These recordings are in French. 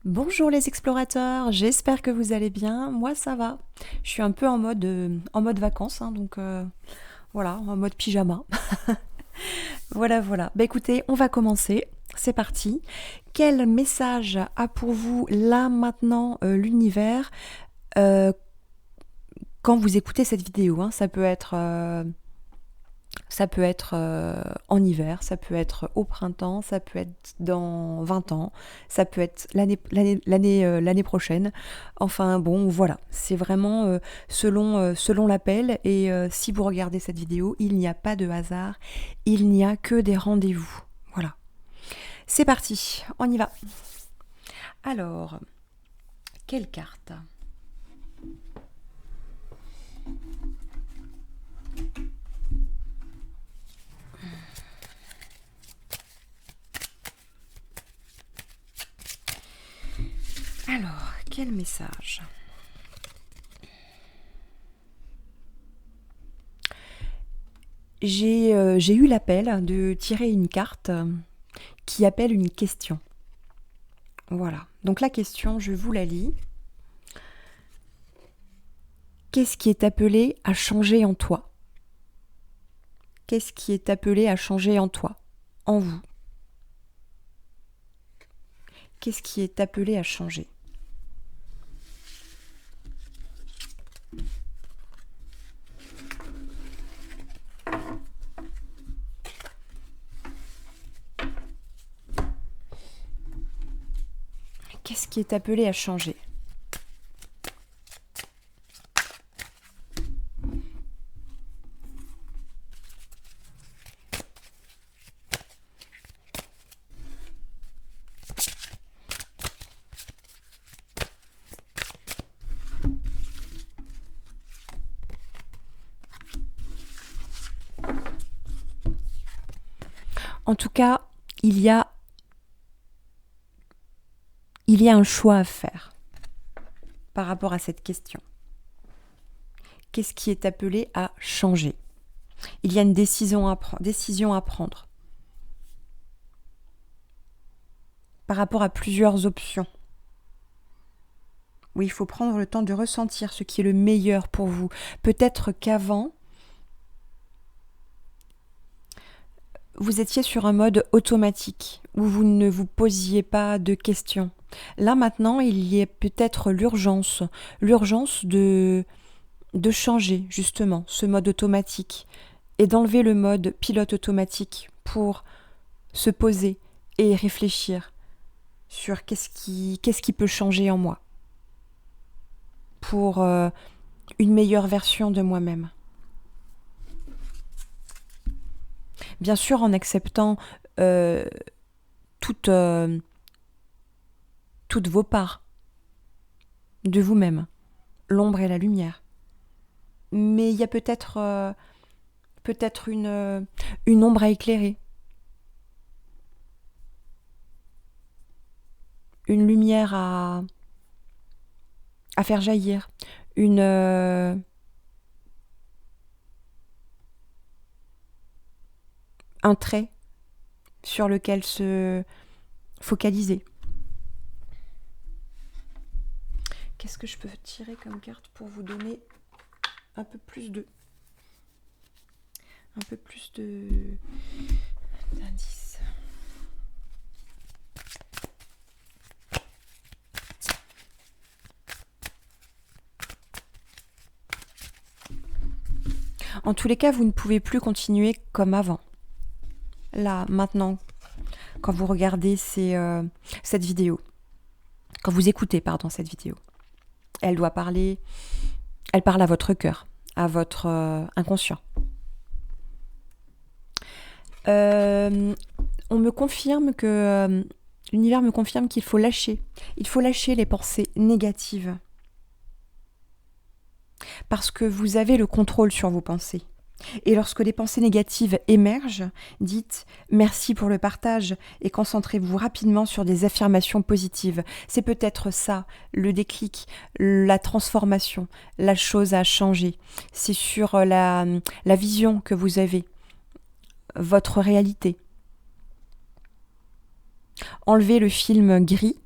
Bonjour les explorateurs, j'espère que vous allez bien. Moi ça va. Je suis un peu en mode vacances, hein, donc voilà, en mode pyjama. Voilà, voilà. Bah écoutez, on va commencer. C'est parti. Quel message a pour vous là maintenant l'univers euh, quand vous écoutez cette vidéo, hein? Ça peut être en hiver, ça peut être au printemps, ça peut être dans 20 ans, ça peut être l'année prochaine. Enfin bon, voilà, c'est vraiment selon l'appel. Et si vous regardez cette vidéo, il n'y a pas de hasard, il n'y a que des rendez-vous. Voilà. C'est parti, on y va. Alors, quelle carte? Alors, quel message? J'ai eu l'appel de tirer une carte qui appelle une question. Voilà. Donc la question, je vous la lis. Qu'est-ce qui est appelé à changer en toi? Qu'est-ce qui est appelé à changer en toi? En vous? Qu'est-ce qui est appelé à changer? Qu'est-ce qui est appelé à changer? En tout cas, il y a un choix à faire par rapport à cette question. Qu'est-ce qui est appelé à changer? Il y a une décision à prendre par rapport à plusieurs options. Oui, il faut prendre le temps de ressentir ce qui est le meilleur pour vous. Peut-être qu'avant, vous étiez sur un mode automatique où vous ne vous posiez pas de questions. Là maintenant, il y a peut-être l'urgence de changer justement ce mode automatique et d'enlever le mode pilote automatique pour se poser et réfléchir sur qu'est-ce qui peut changer en moi pour une meilleure version de moi-même. Bien sûr, en acceptant euh, toutes, euh, toutes vos parts de vous-même, l'ombre et la lumière. Mais il y a peut-être une ombre à éclairer, une lumière à faire jaillir, un trait sur lequel se focaliser. Qu'est-ce que je peux tirer comme carte pour vous donner un peu plus d'indices? En tous les cas, vous ne pouvez plus continuer comme avant. Là, maintenant, quand vous regardez cette vidéo, quand vous écoutez, cette vidéo, elle parle à votre cœur, à votre inconscient. On me confirme que l'univers me confirme qu'il faut lâcher. Il faut lâcher les pensées négatives. Parce que vous avez le contrôle sur vos pensées. Et lorsque les pensées négatives émergent, dites merci pour le partage et concentrez-vous rapidement sur des affirmations positives. C'est peut-être ça, le déclic, la transformation, la chose à changer. C'est sur la vision que vous avez, votre réalité. Enlevez le film gris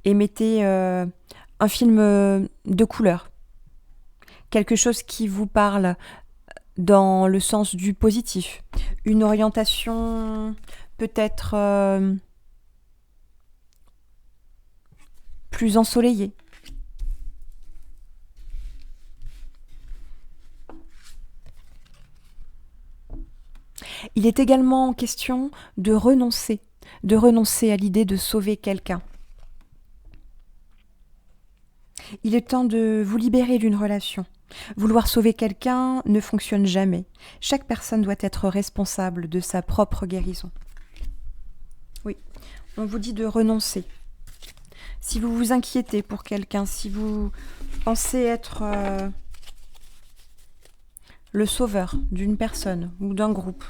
et mettez un film de couleur, quelque chose qui vous parle dans le sens du positif, une orientation peut-être plus ensoleillée. Il est également question de renoncer à l'idée de sauver quelqu'un. Il est temps de vous libérer d'une relation. Vouloir sauver quelqu'un ne fonctionne jamais. Chaque personne doit être responsable de sa propre guérison. Oui, on vous dit de renoncer. Si vous vous inquiétez pour quelqu'un, si vous pensez être le sauveur d'une personne ou d'un groupe,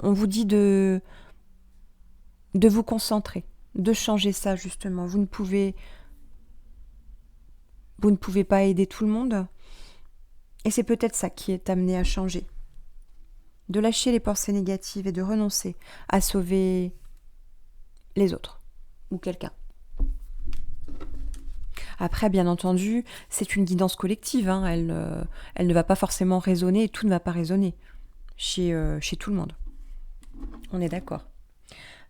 on vous dit de vous concentrer, de changer ça justement. Vous ne pouvez pas aider tout le monde. Et c'est peut-être ça qui est amené à changer. De lâcher les pensées négatives et de renoncer à sauver les autres ou quelqu'un. Après, bien entendu, c'est une guidance collective. Hein. Elle ne va pas forcément résonner et tout ne va pas résonner chez tout le monde. On est d'accord.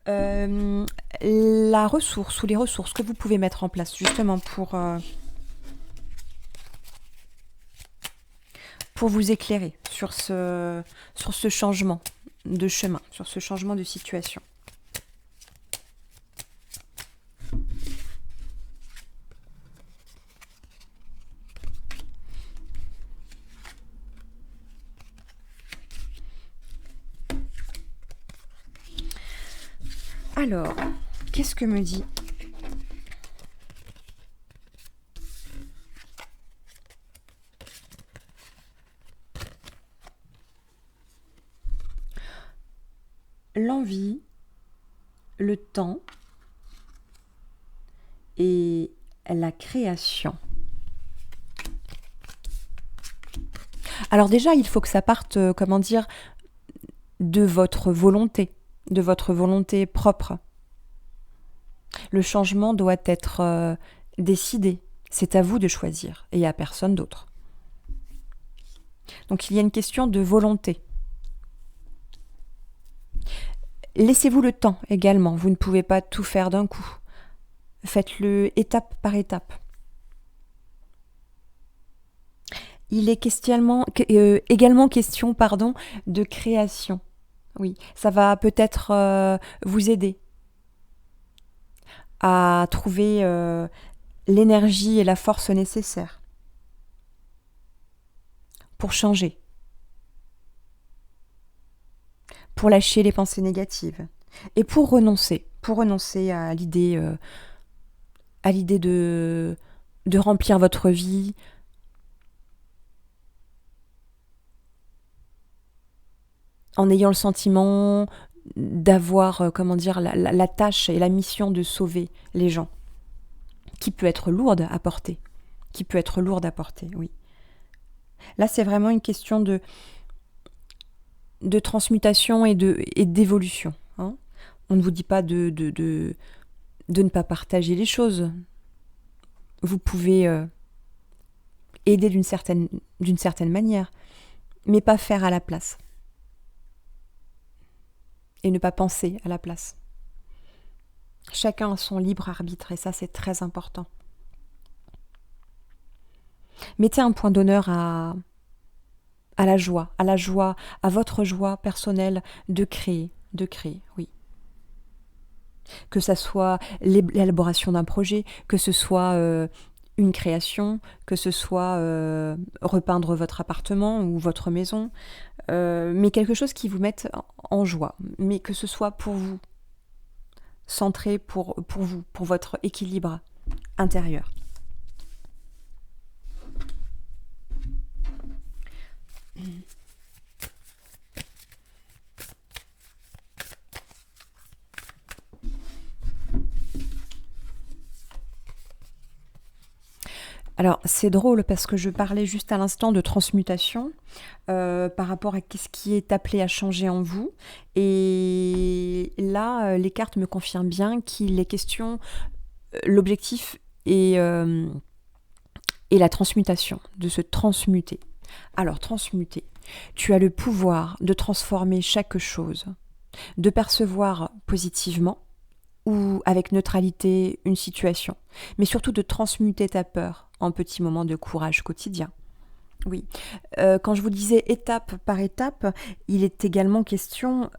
La ressource ou les ressources que vous pouvez mettre en place justement pour vous éclairer sur ce changement de chemin, sur ce changement de situation. Alors, qu'est-ce que me dit l'envie, le temps et la création. Alors déjà, il faut que ça parte, de votre volonté propre. Le changement doit être décidé. C'est à vous de choisir et à personne d'autre. Donc il y a une question de volonté. Laissez-vous le temps également. Vous ne pouvez pas tout faire d'un coup. Faites-le étape par étape. Il est également question de création. Oui, ça va peut-être vous aider à trouver l'énergie et la force nécessaires pour changer, pour lâcher les pensées négatives et pour renoncer à l'idée de remplir votre vie en ayant le sentiment d'avoir, la tâche et la mission de sauver les gens, qui peut être lourde à porter, oui. Là, c'est vraiment une question de transmutation et d'évolution. Hein. On ne vous dit pas de ne pas partager les choses. Vous pouvez aider d'une certaine manière, mais pas faire à la place. Et ne pas penser à la place. Chacun a son libre arbitre et ça c'est très important. Mettez un point d'honneur à la joie, à votre joie personnelle de créer, oui. Que ça soit l'élaboration d'un projet, que ce soit une création, que ce soit repeindre votre appartement ou votre maison, mais quelque chose qui vous mette en joie, mais que ce soit pour vous, centré pour vous, pour votre équilibre intérieur. Alors, c'est drôle parce que je parlais juste à l'instant de transmutation par rapport à ce qui est appelé à changer en vous. Et là, les cartes me confirment bien qu'il est question l'objectif est la transmutation, de se transmuter. Alors, transmuter. Tu as le pouvoir de transformer chaque chose, de percevoir positivement ou avec neutralité une situation, mais surtout de transmuter ta peur en petits moments de courage quotidien. Oui, quand je vous disais étape par étape, il est également question,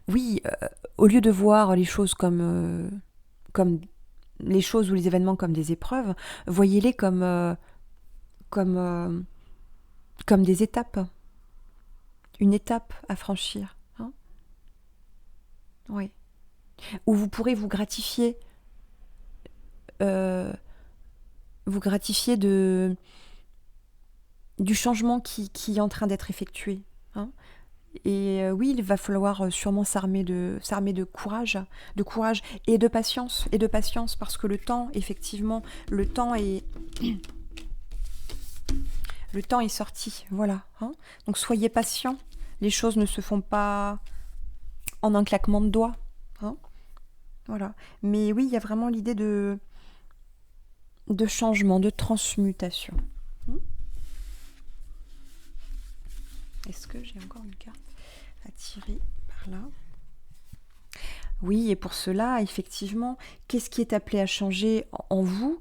oui, au lieu de voir les choses comme les choses ou les événements comme des épreuves, voyez-les comme, comme des étapes, une étape à franchir. Hein, oui. Où vous pourrez vous gratifier du changement qui est en train d'être effectué. Hein. Et oui, il va falloir sûrement s'armer de courage et de patience, parce que le temps, effectivement, le temps est sorti, voilà. Hein. Donc soyez patients, les choses ne se font pas en un claquement de doigts. Hein. Voilà. Mais oui, il y a vraiment l'idée de changement, de transmutation. Est-ce que j'ai encore une carte à tirer par là? Oui, et pour cela, effectivement, qu'est-ce qui est appelé à changer en vous?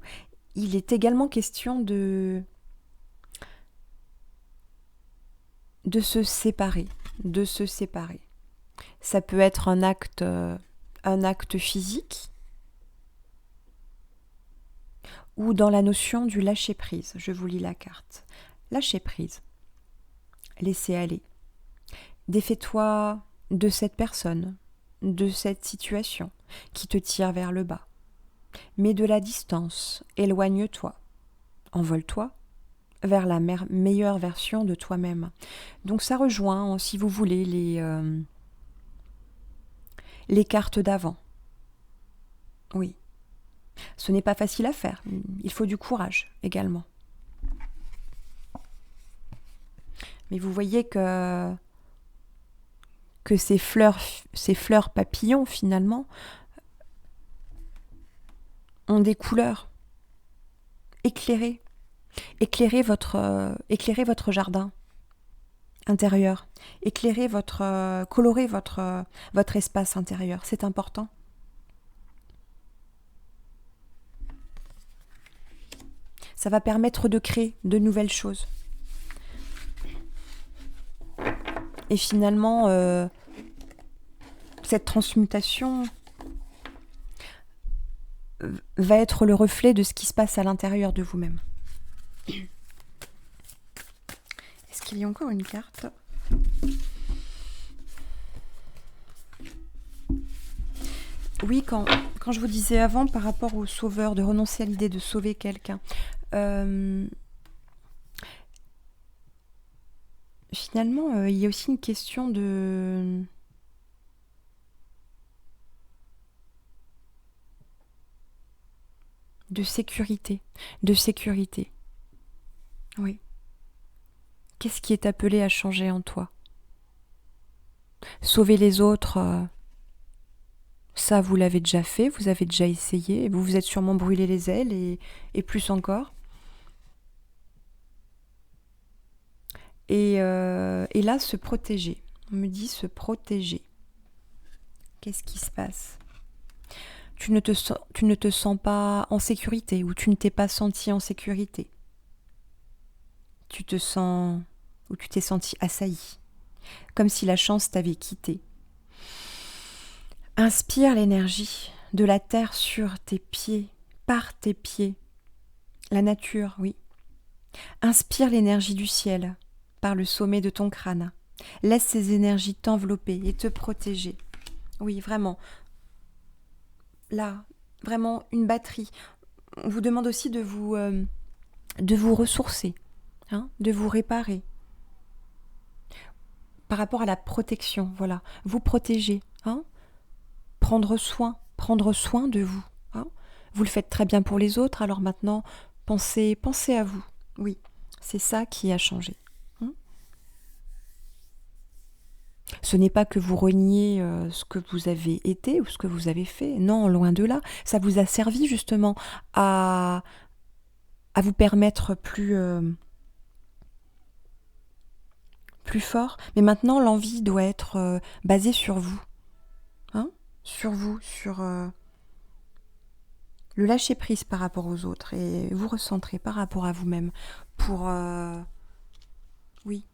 Il est également question de se séparer, Ça peut être un acte physique ou dans la notion du lâcher-prise. Je vous lis la carte. Lâcher prise. Laisser aller. Défais-toi de cette personne, de cette situation qui te tire vers le bas. Mets de la distance, éloigne-toi, envole-toi vers la meilleure version de toi-même. Donc ça rejoint, si vous voulez, les cartes d'avant. Oui. Ce n'est pas facile à faire. Il faut du courage également. Mais vous voyez que ces fleurs papillons, finalement, ont des couleurs. Éclairez votre jardin intérieur. Colorez votre espace intérieur. C'est important. Ça va permettre de créer de nouvelles choses. Et finalement, cette transmutation va être le reflet de ce qui se passe à l'intérieur de vous-même. Est-ce qu'il y a encore une carte ? Oui, quand je vous disais avant par rapport au sauveur, de renoncer à l'idée de sauver quelqu'un, finalement, il y a aussi une question de sécurité. Oui. Qu'est-ce qui est appelé à changer en toi ? Sauver les autres, ça vous l'avez déjà fait, vous avez déjà essayé, vous vous êtes sûrement brûlé les ailes et plus encore. Et là, se protéger. On me dit se protéger. Qu'est-ce qui se passe ? Tu ne te sens pas en sécurité ou tu ne t'es pas senti en sécurité. Tu t'es senti assailli, comme si la chance t'avait quitté. Inspire l'énergie de la terre sur tes pieds, par tes pieds. La nature, oui. Inspire l'énergie du ciel par le sommet de ton crâne. Laisse ces énergies t'envelopper et te protéger. Oui, vraiment. Là, vraiment une batterie. On vous demande aussi de vous ressourcer, de vous réparer. Par rapport à la protection, voilà. Vous protéger, prendre soin de vous. Vous le faites très bien pour les autres, alors maintenant, pensez à vous. Oui, c'est ça qui a changé. Ce n'est pas que vous reniez ce que vous avez été ou ce que vous avez fait. Non, loin de là. Ça vous a servi justement à, à vous permettre plus fort. Mais maintenant, l'envie doit être basée sur vous. Hein, sur vous, sur le lâcher-prise par rapport aux autres et vous recentrer par rapport à vous-même pour, oui,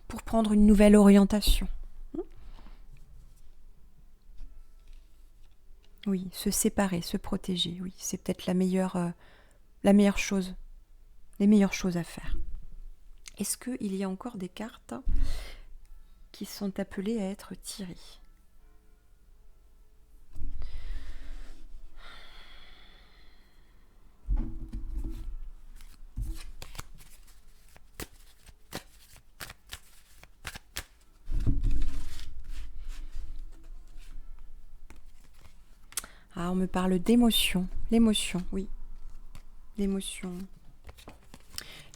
pour prendre une nouvelle orientation. Oui, se séparer, se protéger, oui, c'est peut-être la meilleure chose, les meilleures choses à faire. Est-ce qu'il y a encore des cartes qui sont appelées à être tirées? Ah, on me parle d'émotion. L'émotion, oui. L'émotion.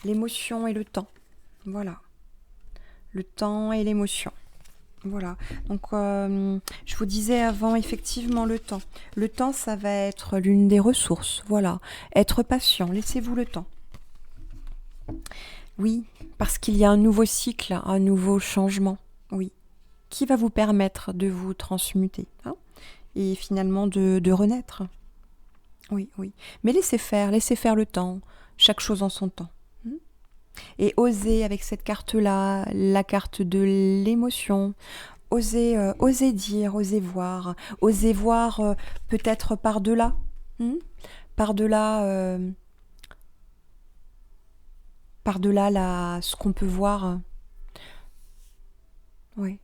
L'émotion et le temps. Voilà. Le temps et l'émotion. Voilà. Donc, je vous disais avant, effectivement, le temps. Le temps, ça va être l'une des ressources. Voilà. Être patient. Laissez-vous le temps. Oui, parce qu'il y a un nouveau cycle, un nouveau changement. Oui. Qui va vous permettre de vous transmuter, hein, et finalement de renaître. Oui, oui. Mais laissez faire le temps, chaque chose en son temps. Et osez avec cette carte-là, la carte de l'émotion, osez dire, osez voir peut-être par-delà, par-delà, par-delà ce qu'on peut voir. Oui.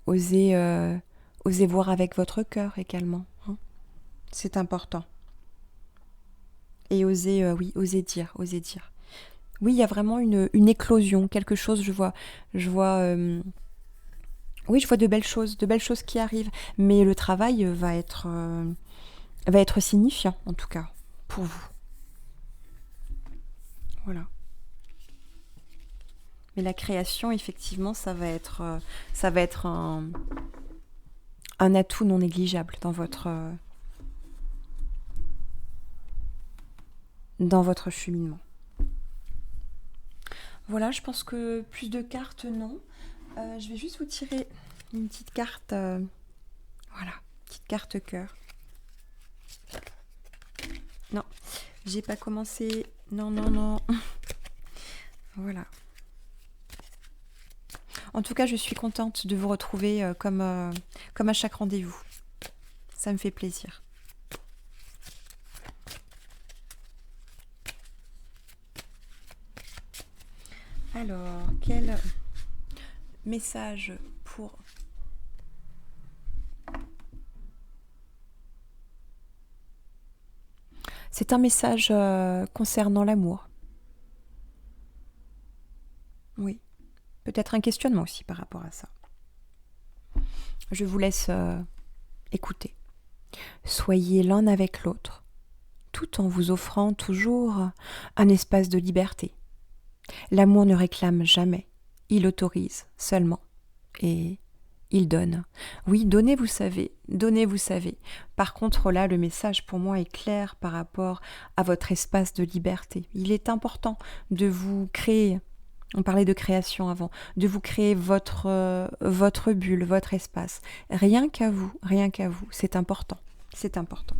Osez voir avec votre cœur également. Hein. C'est important. Et oui, osez dire. Oui, il y a vraiment une éclosion, quelque chose, je vois, oui, je vois de belles choses qui arrivent, mais le travail va être signifiant, en tout cas, pour vous. Voilà. Mais la création, effectivement, ça va être un atout non négligeable dans votre cheminement. Voilà, je pense que plus de cartes, non. Je vais juste vous tirer une petite carte. Voilà, petite carte cœur. Non, j'ai pas commencé. Non. Voilà. En tout cas, je suis contente de vous retrouver comme à chaque rendez-vous. Ça me fait plaisir. Alors, quel message pour... C'est un message concernant l'amour. Oui. Peut-être un questionnement aussi par rapport à ça. Je vous laisse écouter. Soyez l'un avec l'autre, tout en vous offrant toujours un espace de liberté. L'amour ne réclame jamais, il autorise seulement. Et il donne. Oui, donner, vous savez. Par contre, là, le message pour moi est clair par rapport à votre espace de liberté. Il est important de vous créer, on parlait de création avant, de vous créer votre bulle, votre espace. Rien qu'à vous, c'est important. C'est important.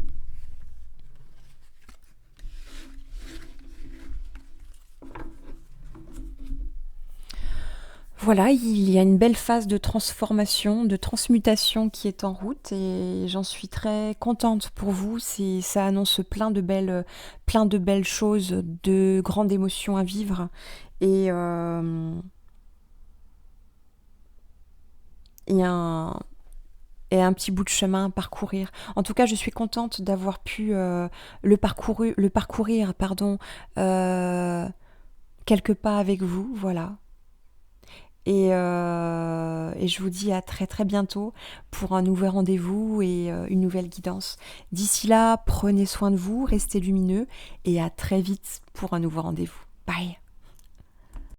Voilà, il y a une belle phase de transformation, de transmutation qui est en route et j'en suis très contente pour vous. Ça annonce plein de belles choses, de grandes émotions à vivre et un petit bout de chemin à parcourir. En tout cas, je suis contente d'avoir pu le parcourir, quelques pas avec vous, voilà. Et je vous dis à très très bientôt pour un nouvel rendez-vous et une nouvelle guidance. D'ici là, prenez soin de vous, restez lumineux et à très vite pour un nouveau rendez-vous. Bye!